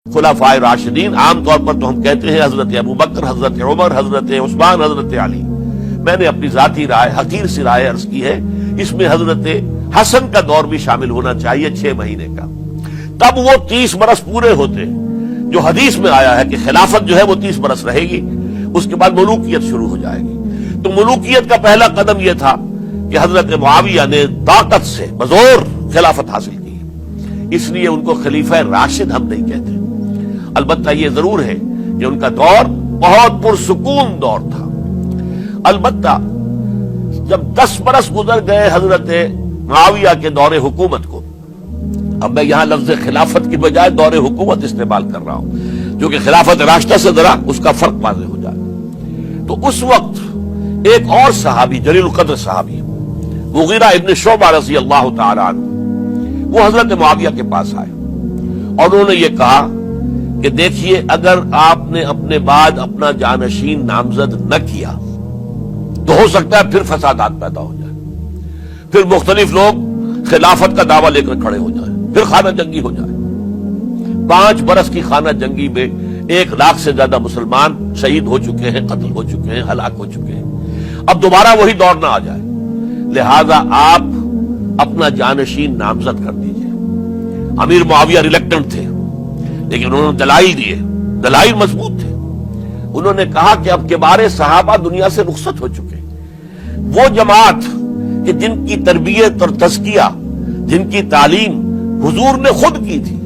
خلفائے راشدین عام طور پر تو ہم کہتے ہیں حضرت ابو بکر، حضرت عمر، حضرت عثمان، حضرت علی. میں نے اپنی ذاتی رائے، حقیر سی رائے عرض کی ہے، اس میں حضرت حسن کا دور بھی شامل ہونا چاہیے 6 مہینے کا. تب وہ 30 برس پورے ہوتے جو حدیث میں آیا ہے کہ خلافت جو ہے وہ 30 برس رہے گی، اس کے بعد ملوکیت شروع ہو جائے گی. تو ملوکیت کا پہلا قدم یہ تھا کہ حضرت معاویہ نے طاقت سے بزور خلافت حاصل کی، اس لیے ان کو خلیفہ راشد ہم نہیں کہتے. البتہ یہ ضرور ہے کہ ان کا دور بہت پرسکون دور تھا. البتہ جب 10 برس گزر گئے حضرت معاویہ کے دور حکومت کو، اب میں یہاں لفظ خلافت کی بجائے دور حکومت استعمال کر رہا ہوں، جو کہ خلافت راشدہ سے ذرا اس کا فرق واضح ہو جائے. تو اس وقت ایک اور صحابی، جلیل القدر صحابی مغیرہ ابن شعبہ رضی اللہ تعالی عنہ، وہ حضرت معاویہ کے پاس آئے اور انہوں نے یہ کہا کہ دیکھیے، اگر آپ نے اپنے بعد اپنا جانشین نامزد نہ کیا تو ہو سکتا ہے پھر فسادات پیدا ہو جائے، پھر مختلف لوگ خلافت کا دعویٰ لے کر کھڑے ہو جائیں، پھر خانہ جنگی ہو جائے. 5 برس کی خانہ جنگی میں 1 لاکھ سے زیادہ مسلمان شہید ہو چکے ہیں، قتل ہو چکے ہیں، ہلاک ہو چکے ہیں. اب دوبارہ وہی دور نہ آ جائے، لہذا آپ اپنا جانشین نامزد کر دیجئے. امیر معاویہ ریلیکٹنٹ تھے، لیکن انہوں نے دلائل دیے، دلائل مضبوط تھے. انہوں نے کہا کہ اب کبار صحابہ دنیا سے رخصت ہو چکے، وہ جماعت کہ جن کی تربیت اور تزکیہ، جن کی تعلیم حضور نے خود کی تھی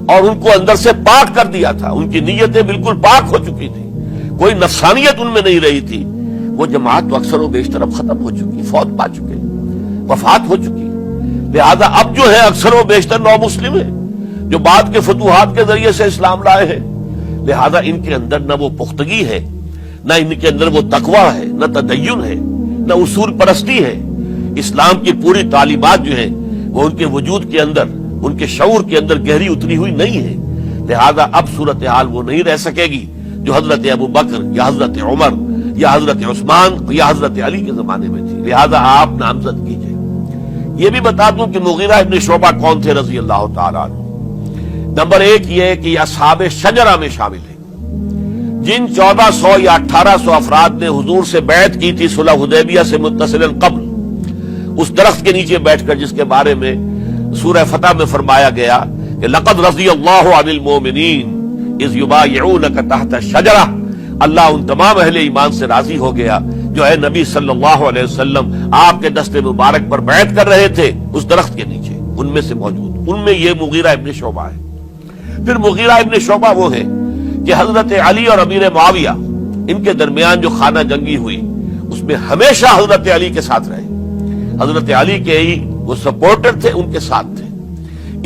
اور ان کو اندر سے پاک کر دیا تھا، ان کی نیتیں بالکل پاک ہو چکی تھی، کوئی نفسانیت ان میں نہیں رہی تھی، وہ جماعت تو اکثر و بیشتر اب ختم ہو چکی، فوت پا چکے، وفات ہو چکی. لہذا اب جو ہے اکثر و بیشتر نو مسلم ہیں جو بعد کے فتوحات کے ذریعے سے اسلام لائے ہیں. لہذا ان کے اندر نہ وہ پختگی ہے، نہ ان کے اندر وہ تقویٰ ہے، نہ تدین ہے، نہ اصول پرستی ہے. اسلام کی پوری تعلیمات جو ہیں وہ ان کے وجود کے اندر، ان کے شعور کے اندر گہری اتری ہوئی نہیں ہے. لہذا اب صورتحال وہ نہیں رہ سکے گی جو حضرت ابو بکر یا حضرت عمر یا حضرت عثمان یا حضرت علی کے زمانے میں تھی. لہذا آپ نامزد کیجئے. یہ بھی بتا دوں کہ مغیرہ ابن شعبہ کون تھے رضی اللہ تعالیٰ عنہ. نمبر 1 یہ کہ اصحاب شجرہ میں شامل ہیں، جن 1400 یا 1800 افراد نے حضور سے بیعت کی تھی صلح حدیبیہ سے متصلاً قبل، اس درخت کے نیچے بیٹھ کر، جس کے بارے میں سورہ فتح میں فرمایا گیا کہ لقد رضی اللہ عن المؤمنین اذ یبایعونک تحت الشجرہ. اللہ ان تمام اہل ایمان سے راضی ہو گیا جو ہے نبی صلی اللہ علیہ وسلم آپ کے دست مبارک پر بیعت کر رہے تھے اس درخت کے نیچے، ان میں سے موجود، ان میں یہ مغیرہ ابن شعبہ ہے. پھر مغیرہ ابن شعبہ وہ ہے کہ حضرت علی اور امیر معاویہ، ان کے درمیان جو خانہ جنگی ہوئی اس میں ہمیشہ حضرت علی کے ساتھ رہے، حضرت علی کے ہی وہ سپورٹر تھے، ان کے ساتھ تھے.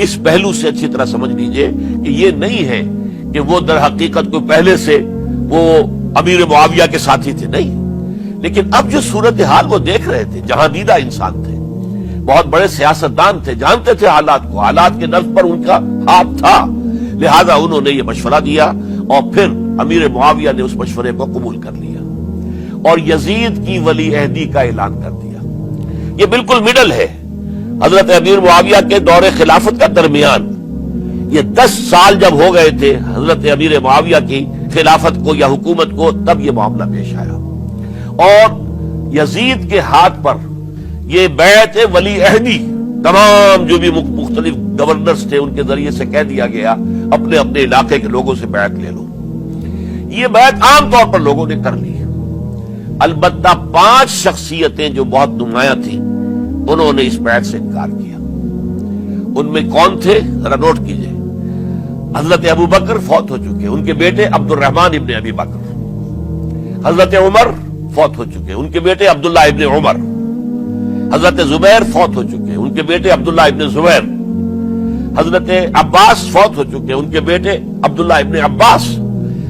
اس پہلو سے اچھی طرح سمجھ لیجئے کہ یہ نہیں ہے کہ وہ در حقیقت کو پہلے سے وہ امیر معاویہ کے ساتھی تھے، نہیں. لیکن اب جو صورتحال وہ دیکھ رہے تھے، جہاں دیدہ انسان تھے، بہت بڑے سیاستدان تھے، جانتے تھے حالات کو، حالات کے نفس پر ان کا ہاتھ تھا. لہذا انہوں نے یہ مشورہ دیا اور پھر امیر معاویہ نے اس مشورے کو قبول کر لیا اور یزید کی ولی عہدی کا اعلان کر دیا. یہ بالکل مڈل ہے حضرت امیر معاویہ کے دور خلافت کا درمیان. یہ 10 سال جب ہو گئے تھے حضرت امیر معاویہ کی خلافت کو یا حکومت کو، تب یہ معاملہ پیش آیا اور یزید کے ہاتھ پر یہ بیعت ولی عہدی تمام جو بھی مختلف گورنرز تھے ان کے ذریعے سے کہہ دیا گیا اپنے اپنے علاقے کے لوگوں سے بیعت لے لو. یہ بیعت عام طور پر لوگوں نے کر لی. البتہ 5 شخصیتیں جو بہت نمایاں تھیں انہوں نے اس بیعت سے انکار کیا. ان میں کون تھے ذرا نوٹ کیجئے. حضرت ابو بکر فوت ہو چکے، ان کے بیٹے عبد الرحمن ابن ابی بکر. حضرت عمر فوت ہو چکے، ان کے بیٹے عبداللہ ابن عمر. حضرت زبیر فوت ہو چکے، ان کے بیٹے عبداللہ ابن زبیر. حضرت عباس فوت ہو چکے، ان کے بیٹے عبداللہ ابن عباس.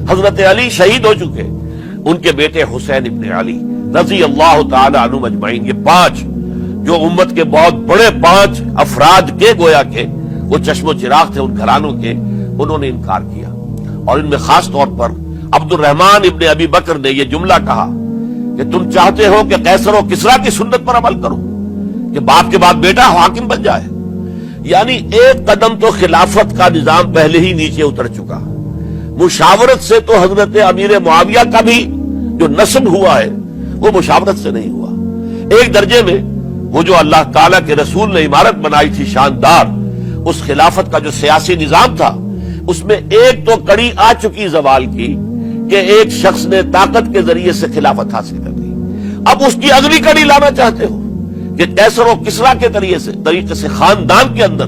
حضرت علی شہید ہو چکے، ان کے بیٹے حسین ابن علی رضی اللہ تعالی عنہم اجمعین. یہ 5 جو امت کے بہت بڑے 5 افراد کے گویا کے وہ چشم و چراغ تھے ان گھرانوں کے، انہوں نے انکار کیا. اور ان میں خاص طور پر عبد الرحمن ابن ابی بکر نے یہ جملہ کہا کہ تم چاہتے ہو کہ قیصر و کسریٰ کی سنت پر عمل کرو کہ باپ کے بعد بیٹا حاکم بن جائے. یعنی ایک قدم تو خلافت کا نظام پہلے ہی نیچے اتر چکا. مشاورت سے تو حضرت امیر معاویہ کا بھی جو نسب ہوا ہے وہ مشاورت سے نہیں ہوا. ایک درجے میں وہ جو اللہ تعالیٰ کے رسول نے عمارت بنائی تھی شاندار، اس خلافت کا جو سیاسی نظام تھا، اس میں ایک تو کڑی آ چکی زوال کی کہ ایک شخص نے طاقت کے ذریعے سے خلافت حاصل کر لی. اب اس کی اگلی کڑی لانا چاہتے ہو کہ کیسر و کسرا کے طریقے سے خاندان کے اندر،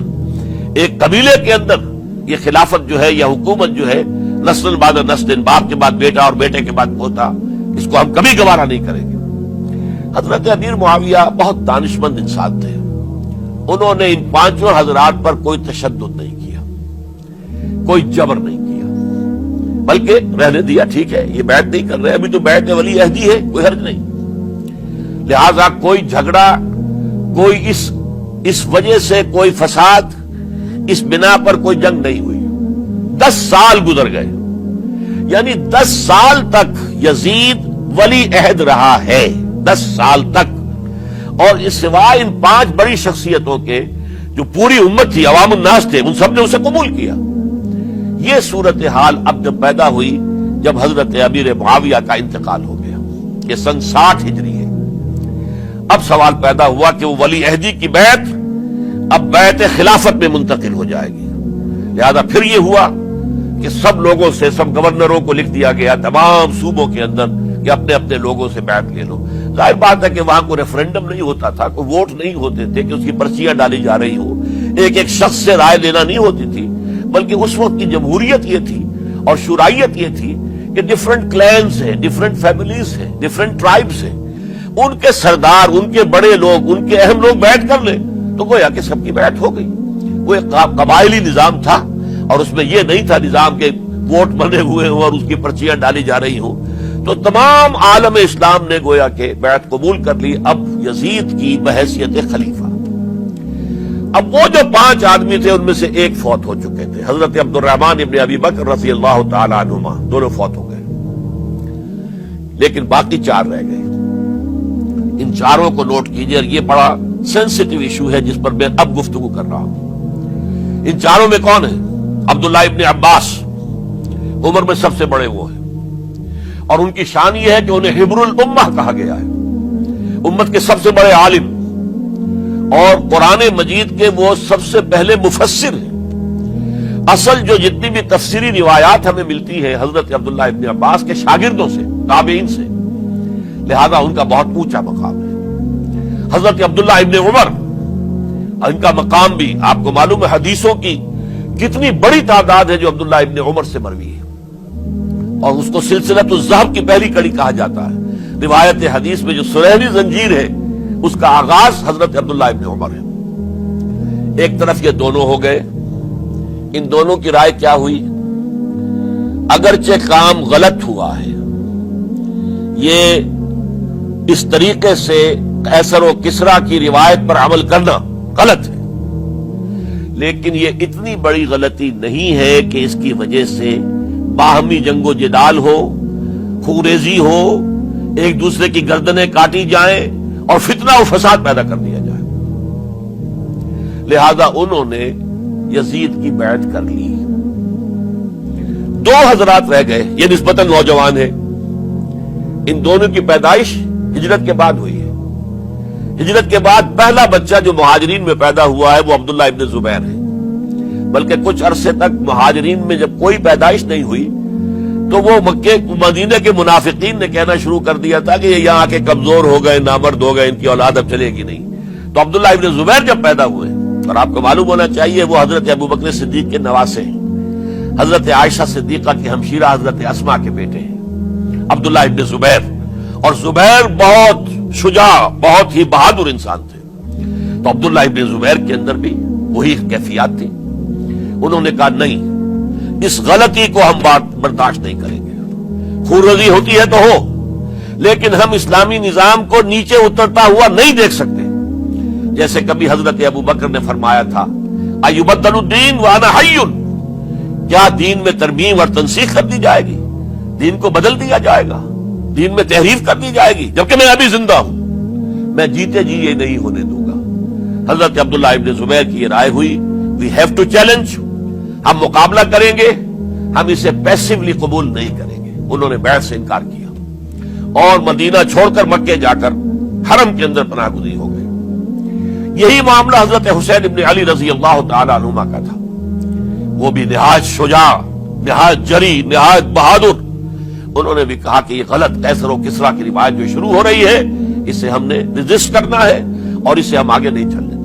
ایک قبیلے کے اندر یہ خلافت جو ہے یا حکومت جو ہے نسل بعد نسل، باپ کے بعد بیٹا اور بیٹے کے بعد پوتا، اس کو ہم کبھی گوارا نہیں کریں گے. حضرت امیر معاویہ بہت دانشمند انسان تھے. انہوں نے ان پانچوں حضرات پر کوئی تشدد نہیں کیا، کوئی جبر نہیں کیا، بلکہ رہنے دیا. ٹھیک ہے، یہ بیعت نہیں کر رہے، ابھی تو بیعت ولی عہدی ہے، کوئی حرج نہیں. لہذا کوئی جھگڑا، کوئی اس وجہ سے کوئی فساد، اس بنا پر کوئی جنگ نہیں ہوئی. 10 سال گزر گئے، یعنی 10 سال تک یزید ولی عہد رہا ہے. 10 سال تک. اور اس سوائے ان 5 بڑی شخصیتوں کے جو پوری امت تھی، عوام الناس تھے، ان سب نے اسے قبول کیا. یہ صورتحال اب جب پیدا ہوئی جب حضرت امیر معاویہ کا انتقال ہو گیا، یہ سن 60 ہجری ہے. اب سوال پیدا ہوا کہ وہ ولی عہدی کی بیعت اب بیعت خلافت میں منتقل ہو جائے گی. لہذا پھر یہ ہوا کہ سب لوگوں سے، سب گورنروں کو لکھ دیا گیا تمام صوبوں کے اندر کہ اپنے اپنے لوگوں سے بیعت لے لو. ظاہر بات ہے کہ وہاں کوئی ریفرنڈم نہیں ہوتا تھا، کوئی ووٹ نہیں ہوتے تھے کہ اس کی پرچیاں ڈالی جا رہی ہوں، ایک ایک شخص سے رائے لینا نہیں ہوتی تھی، بلکہ اس وقت کی جمہوریت یہ تھی اور شورائیت یہ تھی کہ ڈفرنٹ کلینز ہیں، ڈفرنٹ فیملیز ہیں، ڈفرنٹ ٹرائبز ہیں، ان کے سردار، ان کے بڑے لوگ، ان کے اہم لوگ بیعت کر لیں تو گویا کہ سب کی بیعت ہو گئی. وہ ایک قبائلی نظام تھا اور اس میں یہ نہیں تھا نظام کے ووٹ بنے ہوئے ہوں اور اس کی پرچیاں ڈالی جا رہی ہوں. تو تمام عالم اسلام نے گویا کہ بیعت قبول کر لی اب یزید کی بحیثیت خلیفہ. اب وہ جو 5 آدمی تھے ان میں سے ایک فوت ہو چکے تھے، حضرت عبد الرحمن ابن ابی بکر رضی اللہ تعالی عنہما، دونوں فوت ہو گئے، لیکن باقی 4 رہ گئے. ان 4 کو نوٹ کیجئے، یہ بڑا سینسٹیو ایشو ہے جس پر میں اب گفتگو کر رہا ہوں. ان 4 میں کون ہے؟ عبداللہ ابن عباس، عمر میں سب سے بڑے وہ ہیں، اور ان کی شان یہ ہے کہ انہیں حبر الامہ کہا گیا ہے، امت کے سب سے بڑے عالم، اور قرآن مجید کے وہ سب سے پہلے مفسر ہیں. اصل جو جتنی بھی تفسیری روایات ہمیں ملتی ہیں حضرت عبداللہ ابن عباس کے شاگردوں سے، تابعین سے، لہذا ان کا بہت اونچا مقام ہے. حضرت عبداللہ ابن عمر، ان کا مقام بھی آپ کو معلوم ہے، حدیثوں کی کتنی بڑی تعداد ہے جو عبداللہ ابن عمر سے مروی ہے، اور اس کو سلسلۃ الذہب کی پہلی کڑی کہا جاتا ہے. روایت حدیث میں جو سنہری زنجیر ہے اس کا آغاز حضرت عبداللہ ابن عمر ہے. ایک طرف یہ دونوں ہو گئے، ان دونوں کی رائے کیا ہوئی؟ اگرچہ کام غلط ہوا ہے، یہ اس طریقے سے قیصر و کسریٰ کی روایت پر عمل کرنا غلط ہے، لیکن یہ اتنی بڑی غلطی نہیں ہے کہ اس کی وجہ سے باہمی جنگ و جدال ہو، خوریزی ہو، ایک دوسرے کی گردنیں کاٹی جائیں اور فتنہ و فساد پیدا کر دیا جائے. لہذا انہوں نے یزید کی بیعت کر لی. 2 حضرات رہ گئے، یہ نسبتاً نوجوان ہیں. ان دونوں کی پیدائش ہجرت کے بعد ہوئی ہے. ہجرت کے بعد پہلا بچہ جو مہاجرین میں پیدا ہوا ہے وہ عبداللہ ابن زبیر ہے. بلکہ کچھ عرصے تک مہاجرین میں جب کوئی پیدائش نہیں ہوئی تو وہ مکے مدینے کے منافقین نے کہنا شروع کر دیا تھا کہ یہ یہاں کے کمزور ہو گئے، نامرد ہو گئے، ان کی اولاد اب چلے گی نہیں. تو عبداللہ ابن زبیر جب پیدا ہوئے، اور آپ کو معلوم ہونا چاہیے وہ حضرت ابوبکر صدیق کے نواسے ہیں، حضرت عائشہ صدیقہ کی ہمشیرہ حضرت اسماء کے بیٹے ہیں عبداللہ ابن زبیر. اور زبیر بہت شجاع، بہت ہی بہادر انسان تھے. تو عبداللہ ابن زبیر کے اندر بھی وہی کیفیات تھی. انہوں نے کہا نہیں، اس غلطی کو ہم برداشت نہیں کریں گے. خورزی ہوتی ہے تو ہو، لیکن ہم اسلامی نظام کو نیچے اترتا ہوا نہیں دیکھ سکتے. جیسے کبھی حضرت ابو بکر نے فرمایا تھا ایبدل الدین وانا حی، کیا دین میں ترمیم اور تنسیخ کر دی جائے گی؟ دین کو بدل دیا جائے گا، دین میں تحریف کر دی جائے گی جبکہ میں ابھی زندہ ہوں؟ میں جیتے جی یہ نہیں ہونے دوں گا. حضرت عبداللہ ابن زبیر کی یہ رائے ہوئی وی ہیو ٹو چیلنج، ہم مقابلہ کریں گے، ہم اسے پیسیولی قبول نہیں کریں گے۔ انہوں نے بیعت سے انکار کیا اور مدینہ چھوڑ کر مکے جا کر حرم کے اندر پناہ گزین ہو گئے۔ یہی معاملہ حضرت حسین ابن علی رضی اللہ تعالی عنہما کا تھا، وہ بھی نہایت شجاع، نہایت جری، نہایت بہادر۔ انہوں نے بھی کہا کہ یہ غلط قیصر و کسریٰ کی روایت جو شروع ہو رہی ہے، اسے ہم نے ریزسٹ کرنا ہے اور اسے ہم آگے نہیں چلنے